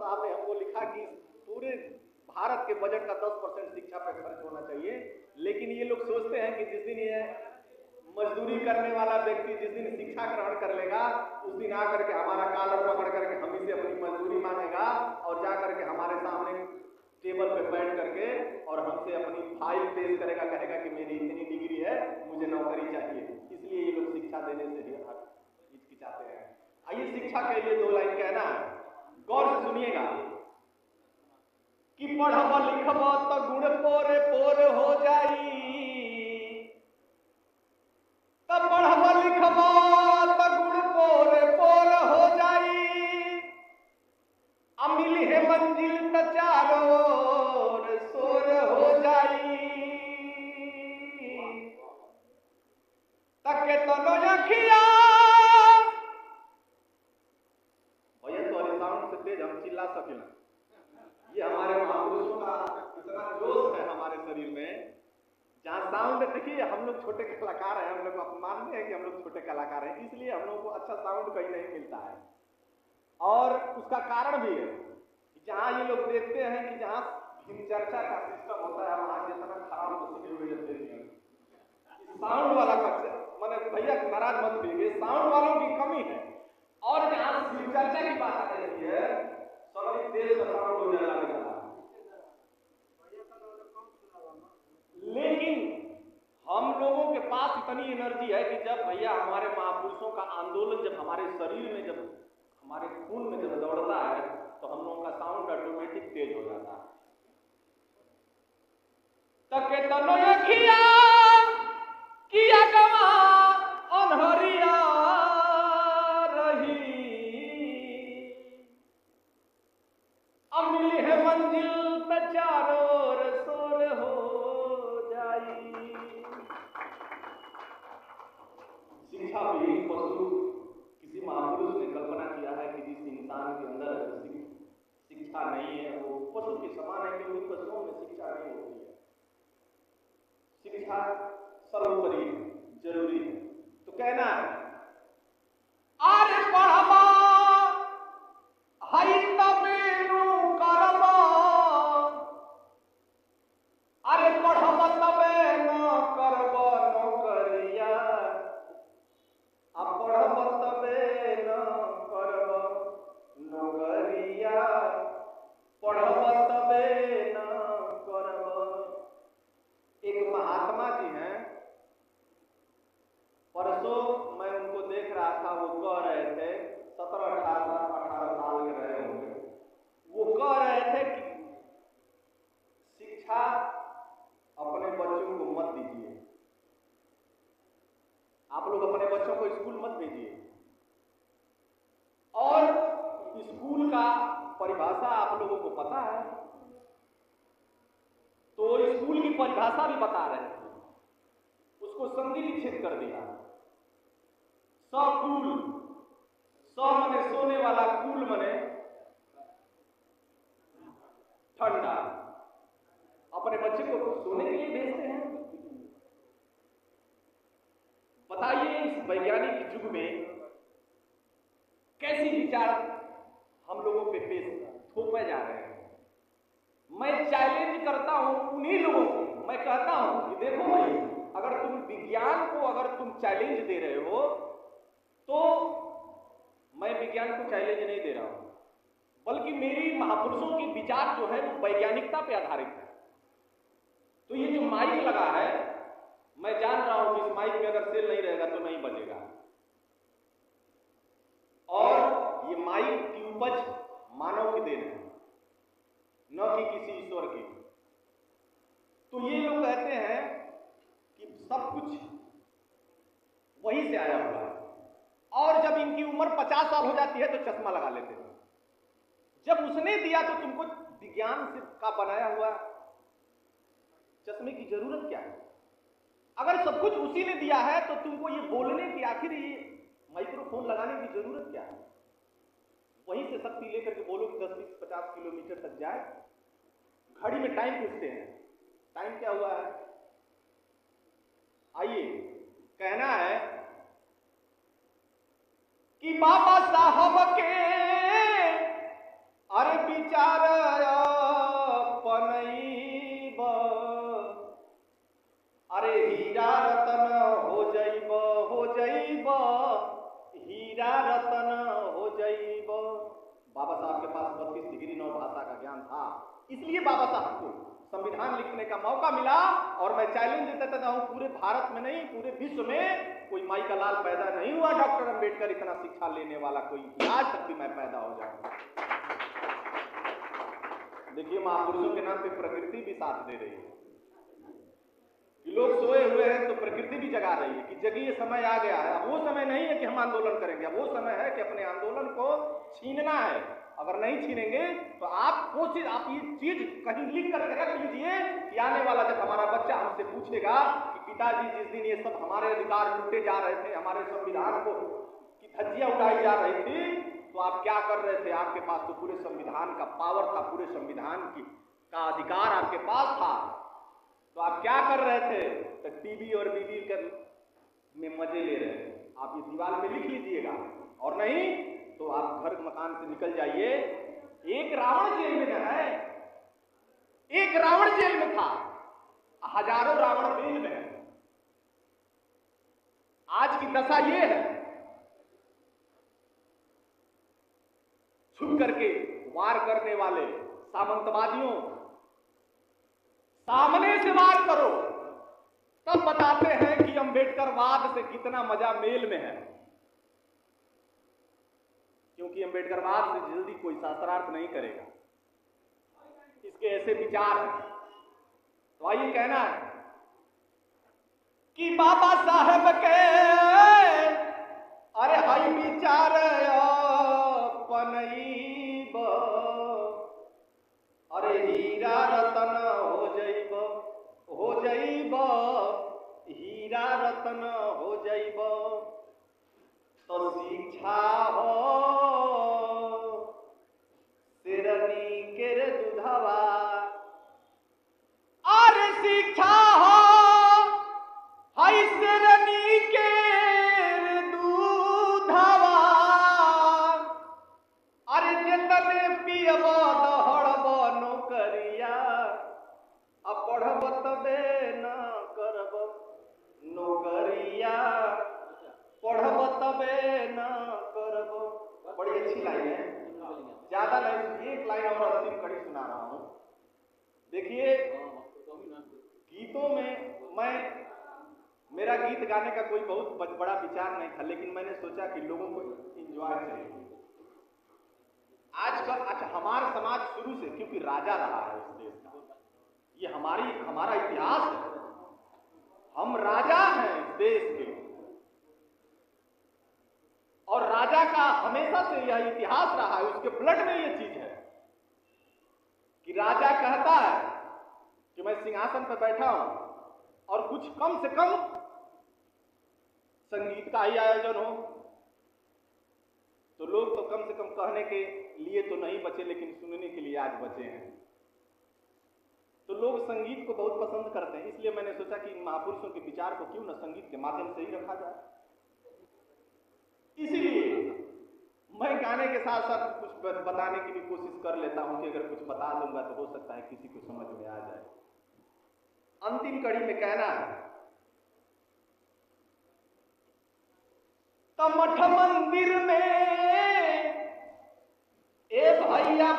साहब ने हमको लिखा कि पूरे भारत के बजट का 10% शिक्षा पर खर्च होना चाहिए, लेकिन ये लोग सोचते हैं कि जिस दिन ये मजदूरी करने वाला व्यक्ति जिस दिन शिक्षा ग्रहण कर लेगा उस दिन आकर के हमारा कॉलर पकड़ करके हम से अपनी मजदूरी मांगेगा और जा करके हमारे सामने टेबल पे बैठ करके और हमसे अपनी फाइल पेश करेगा, कहेगा कि मेरी इतनी डिग्री है, मुझे नौकरी चाहिए। इसलिए ये लोग शिक्षा देने से हिचकिचाते हैं। आइए शिक्षा के लिए 2 लाइन कहना है, गौर से सुनिएगा कि पढ़ब लिखब तो गुण पोरे पोर हो जाई, तब पढ़ब लिखब तो गुण पोरे पोर हो जाई, अमिल है मंजिल त चारों ओर सोर हो जाई, तके तो नो अखिया। भैया सॉरी साउंड से तेज हम चिल्ला सकेला। ये हमारे महापुरुषों का इतना जोश है हमारे शरीर में, जहाँ साउंड देखिए हम लोग छोटे कलाकार हैं, हम लोग मानते हैं कि हम लोग छोटे कलाकार हैं, इसलिए हम लोग को अच्छा साउंड कहीं नहीं मिलता है। और उसका कारण भी है कि जहाँ ये लोग देखते हैं कि जहाँ चर्चा का सिस्टम होता है वहाँ जितना खराब साउंड वाला मैंने भैया नाराज मत होइए, साउंड वालों की कमी है। और जहाँ चर्चा की बात आ रही है सभी देश का साउंड हो जाएगा, लेकिन हम लोगों के पास इतनी एनर्जी है कि जब भैया हमारे महापुरुषों का आंदोलन जब हमारे शरीर में जब हमारे खून में जब दौड़ता है तो हम लोगों का साउंड ऑटोमेटिक तेज हो जाता है। तके तनो अखिया किया गवा अनहरिया रही, अमिल है मंजिल पे चारों ओर सोर हो जाई। शिक्षा भी पशु किसी महापुरुष ने कल्पना किया है कि जिस इंसान के अंदर शिक्षा नहीं है वो पशु के समान है, क्योंकि पशुओं में शिक्षा नहीं होती है। शिक्षा सर्वोपरि जरूरी है। तो कहना है आरे पढ़बा हई तबेनु करबा, अरे पढ़बा तबे न करब नौकरिया, अब पढ़ब तबे न करब नौकरिया, पढ़ब तबे न करब। एक महात्मा जी हैं, परसों मैं उनको देख रहा था, वो कह रहे थे 17-18 साल के रहे होंगे, वो कह रहे थे कि शिक्षा अपने बच्चों को मत दीजिए, आप लोग अपने बच्चों को स्कूल मत भेजिए। और स्कूल का परिभाषा आप लोगों को पता है, तो स्कूल की परिभाषा भी बता रहे थे, उसको संधि विच्छेद कर दिया। सकूल, स मने सोने वाला, कूल मने ठंडा। अपने बच्चे को सोने के लिए भेजते हैं। बताइए इस वैज्ञानिक युग में कैसी विचार हम लोगों पे पेश थोपे जा रहे हैं। मैं चैलेंज करता हूं उन्हीं लोगों को, मैं कहता हूं कि देखो भाई, अगर तुम विज्ञान को अगर तुम चैलेंज दे रहे हो तो मैं विज्ञान को चैलेंज नहीं दे रहा हूं, बल्कि मेरी महापुरुषों के विचार जो है वो वैज्ञानिकता पे आधारित है। तो ये जो माइक लगा है, मैं जान रहा हूं कि इस माइक में अगर सेल नहीं रहेगा तो नहीं बजेगा, और ये माइक की उपज मानव की देन है, न कि किसी ईश्वर की। तो ये लोग कहते हैं कि सब कुछ वहीं से आया हुआ है, और जब इनकी उम्र 50 साल हो जाती है तो चश्मा लगा लेते हैं। जब उसने दिया तो तुमको विज्ञान से का बनाया हुआ चश्मे की जरूरत क्या है? अगर सब कुछ उसी ने दिया है तो तुमको ये बोलने की, आखिर ये माइक्रोफोन लगाने की जरूरत क्या है? वहीं से शक्ति लेकर के बोलो कि 10, 20, 50 किलोमीटर तक जाए। घड़ी में टाइम पूछते हैं, टाइम क्या हुआ है? आइए, कहना है कि बाबा साहब के अरे 34 डिग्री 9 भाषा का ज्ञान था, इसलिए बाबा साहब को संविधान लिखने का मौका मिला। और मैं चैलेंज देता हूं, पूरे भारत में नहीं पूरे विश्व में कोई माई का लाल पैदा नहीं हुआ डॉक्टर अंबेडकर इतना शिक्षा लेने वाला, कोई आज तक भी मैं पैदा हो जाऊंगा। देखिए महापुरुषों के नाम पे प्रकृति भी साथ दे रही है, लोग सोए हुए हैं तो प्रकृति भी जगा रही है कि जगिए समय आ गया है। अब वो समय नहीं है कि हम आंदोलन करेंगे, अब वो समय है कि अपने आंदोलन को छीनना है। अगर नहीं छीनेंगे तो आप कोशिश, आप ये चीज कहीं लिख करके रख लीजिए कि आने वाला जब हमारा बच्चा हमसे पूछेगा कि पिताजी जिस दिन ये सब हमारे अधिकार लूटे जा रहे थे, हमारे संविधान को की धज्जियां उड़ाई जा रही थी, तो आप क्या कर रहे थे? आपके पास तो पूरे संविधान का पावर था, पूरे संविधान का अधिकार आपके पास था, तो आप क्या कर रहे थे? तो टीवी और बीवी में मजे ले रहे थे। आप इस दीवार पे लिख लीजिएगा, और नहीं तो आप घर मकान से निकल जाइए। एक रावण जेल में है, एक रावण जेल में था, हजारों रावण जेल में है। आज की दशा ये है, छुप करके वार करने वाले सामंतवादियों, सामने से वार करो तब बताते हैं कि अंबेडकरवाद से कितना मजा मेल में है, क्योंकि अंबेडकरवाद से जल्दी कोई शास्त्रार्थ नहीं करेगा, इसके ऐसे विचार हैं। तो आइए कहना है कि बाबा साहब के अरे हाई विचार पनईब, अरे हीरा रतन हो जाइब, हो जाइब हीरा रतन हो जाइब, तो शिक्षा हो शेरनी के दूधवा, अरे शिक्षा हो हाय शेरनी के दूधवा, अरे जितने पियब दहड़ब नौकरिया, अब पढ़ब तबे न करब नौकरिया, पढ़ब तबे न करब। बड़ी अच्छी लाइन है, ज्यादा नहीं, एक लाइन और अंतिम कड़ी सुना रहा हूं। देखिए गीतों में मेरा गीत गाने का कोई बहुत बड़ा विचार नहीं था, लेकिन मैंने सोचा कि लोगों को एंजॉय चाहिए। आजकल अच्छा हमारा समाज शुरू से क्योंकि राजा रहा है इस देश का, ये हमारा इतिहास है, हम राजा हैं इस देश के, और राजा का हमेशा से यह इतिहास रहा है, उसके ब्लड में यह चीज है कि राजा कहता है कि मैं सिंहासन पर बैठा हूं और कुछ कम से कम संगीत का ही आयोजन हो, तो लोग तो कम से कम कहने के लिए तो नहीं बचे, लेकिन सुनने के लिए आज बचे हैं। तो लोग संगीत को बहुत पसंद करते हैं, इसलिए मैंने सोचा कि महापुरुषों के विचार को क्यों न संगीत के माध्यम से ही रखा जाए। इसीलिए मैं गाने के साथ साथ कुछ बताने की भी कोशिश कर लेता हूं कि अगर कुछ बता दूंगा तो हो सकता है किसी को समझ में आ जाए। अंतिम कड़ी में कहना है, मठ मंदिर में ए भैया